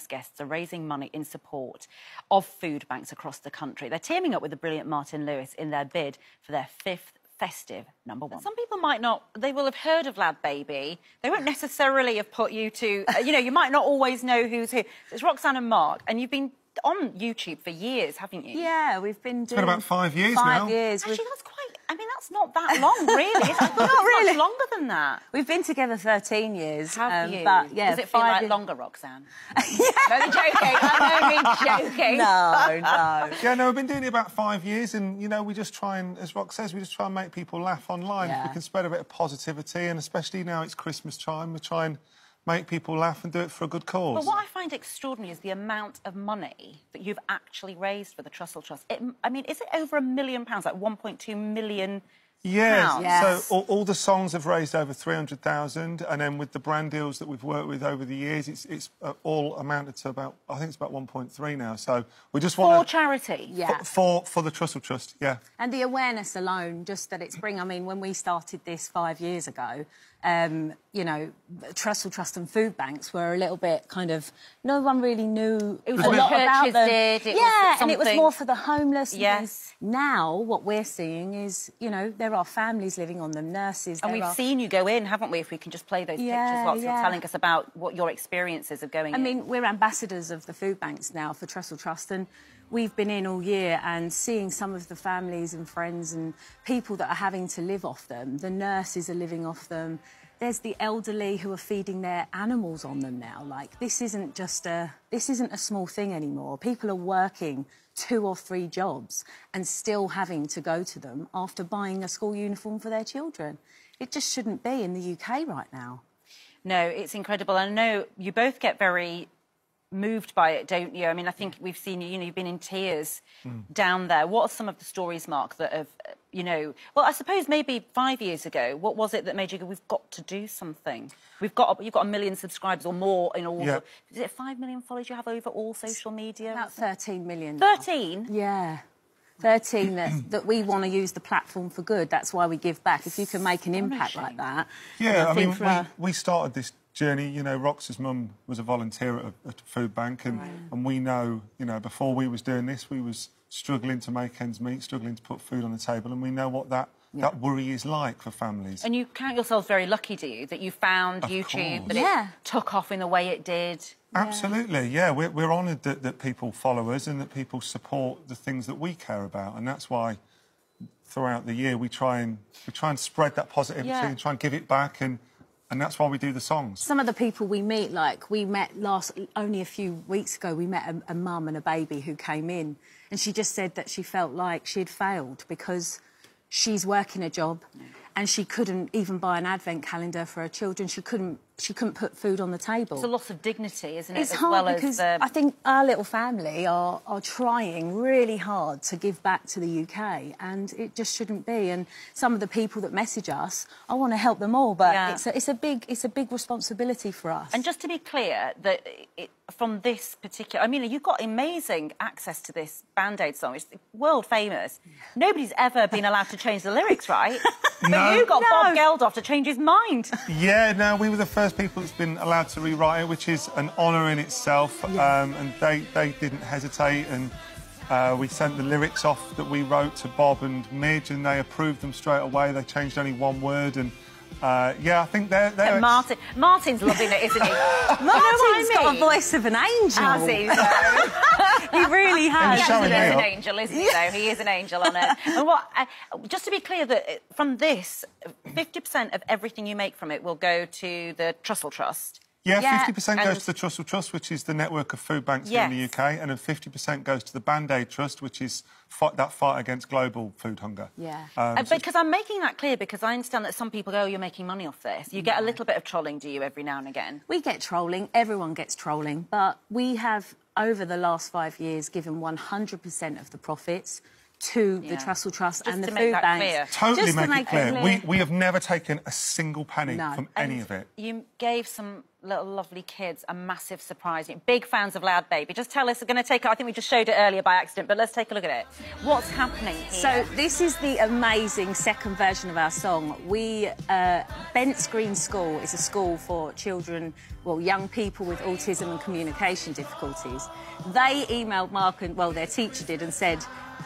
guests are raising money in support of food banks across the country. They're teaming up with the brilliant Martin Lewis in their bid for their 5th festive #1. And some people might not, they will have heard of Lad Baby. They won't necessarily have put you to, you might not always know who's who. It's Roxanne and Mark, and you've been on YouTube for years, haven't you? Yeah, we've been doing... It's been about 5 years now. 5 years. Actually, that's quite... I mean, that's not that long, really. It's not really. Much longer than that. We've been together 13 years. Have you? But, yeah, does it feel like longer, Roxanne? I'm only joking. I'm only joking. No. Yeah, no, we've been doing it about 5 years, and, we just try and, as Rox says, we just try and make people laugh online. Yeah. We can spread a bit of positivity, and especially now it's Christmas time, we try and make people laugh and do it for a good cause. But what I find extraordinary is the amount of money that you've actually raised for the Trussell Trust. I mean, is it over £1 million, like 1.2 million? Yeah, yes. So all the songs have raised over 300,000, and then with the brand deals that we've worked with over the years, it's all amounted to about, I think it's about 1.3 now. So we just want for charity, yeah, for the Trussell Trust, yeah. And the awareness alone, just that it's bringing. I mean, when we started this 5 years ago, Trussell Trust and food banks were a little bit kind of, no one really knew it was a lot about them. And it was more for the homeless. Yes. Now what we're seeing is, there are families living on them, nurses. And we've seen you go in, haven't we? If we can just play those pictures whilst you're telling us about what your experiences of going in. I mean, we're ambassadors of the food banks now for Trussell Trust, and we've been in all year and seeing some of the families and friends and people that are having to live off them. The nurses are living off them. There's the elderly who are feeding their animals on them now. Like, this isn't a small thing anymore. People are working 2 or 3 jobs and still having to go to them after buying a school uniform for their children. It just shouldn't be in the UK right now. No, it's incredible. I know you both get very moved by it, don't you? I mean, I think we've seen you, you've been in tears down there. What are some of the stories, Mark, that have, well, I suppose maybe 5 years ago, what was it that made you go, we've got to do something? You've got 1 million subscribers or more in all. Yeah. Is it 5 million followers you have over all social media? About 13 million. 13? Yeah. 13 that we want to use the platform for good. That's why we give back. If you can make an impact like that. Yeah, I mean, we started this journey, Rox's mum was a volunteer at a food bank, and we know, before we was doing this, we was struggling to make ends meet, struggling to put food on the table, and we know what that worry is like for families. And you count yourselves very lucky, do you, that you found YouTube, that it took off in the way it did? Absolutely, yeah. We're honoured that people follow us and that people support the things that we care about, and that's why throughout the year we try and spread that positivity and try and give it back, and that's why we do the songs. Some of the people we meet, like we met only a few weeks ago, we met a mum and a baby who came in, and she just said that she felt like she had failed because she's working a job and she couldn't even buy an advent calendar for her children. She couldn't put food on the table. It's a loss of dignity, isn't it? It's hard because I think our little family are trying really hard to give back to the UK, and it just shouldn't be. And some of the people that message us, I want to help them all, but it's a big responsibility for us. And just to be clear, that from this particular, I mean, you've got amazing access to this Band-Aid song. It's world famous. Nobody's ever been allowed to change the lyrics, right? But you got Bob Geldof to change his mind. Yeah, no, we were the first people that's been allowed to rewrite it, which is an honour in itself. And they didn't hesitate, and we sent the lyrics off that we wrote to Bob and Midge, and they approved them straight away. They changed only 1 word, and I think they're Martin's loving it, isn't he? Martin's got a voice of an angel. Has he? He really has. He is an angel, isn't he, though? He is an angel on it. And just to be clear, that from this, 50% of everything you make from it will go to the Trussell Trust. Yeah, 50% goes to the Trussell Trust, which is the network of food banks here in the UK, and then 50% goes to the Band-Aid Trust, which is that fight against global food hunger. Yeah. Because I'm making that clear because I understand that some people go, oh, you're making money off this. You get a little bit of trolling, do you, every now and again? We get trolling. Everyone gets trolling. But we have, over the last 5 years, given 100% of the profits to the Trussell Trust and the food banks. Totally make it clear. We have never taken a single penny from any of it. You gave some little lovely kids a massive surprise. Big fans of Loud Baby. Just tell us, we're going to take, I think we just showed it earlier by accident, but let's take a look at it. What's happening here? So this is the amazing second version of our song. Bent's Green School is a school for children, well, young people with autism and communication difficulties. They emailed Mark and, well, their teacher did, and said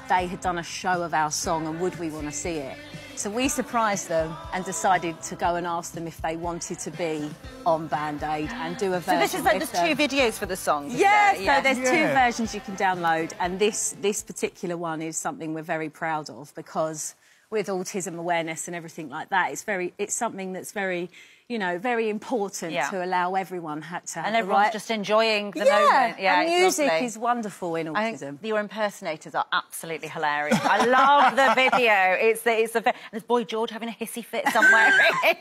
they had done a show of our song and would we want to see it. So we surprised them and decided to go and ask them if they wanted to be on Band Aid and do a version. So this is like there's two videos for the songs. Yeah, so there's two versions you can download, and this particular one is something we're very proud of, because with autism awareness and everything like that, it's something that's very, you know, very important to allow everyone to have and everyone's just enjoying the moment. Yeah, and music is wonderful in autism. I think your impersonators are absolutely hilarious. I love the video. There's Boy George having a hissy fit somewhere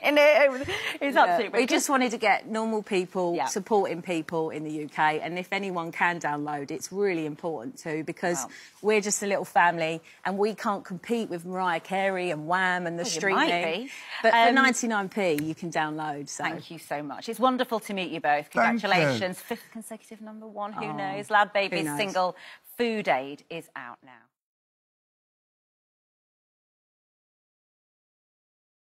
in it. It's absolutely. We just wanted to get normal people supporting people in the UK, and if anyone can download, it's really important too, because we're just a little family and we can't compete with Mariah Carey and Wham and the streaming. But for 99p, you can download. So. Thank you so much. It's wonderful to meet you both. Congratulations. 5th consecutive #1. Who knows? Loud Baby's single Food Aid is out now.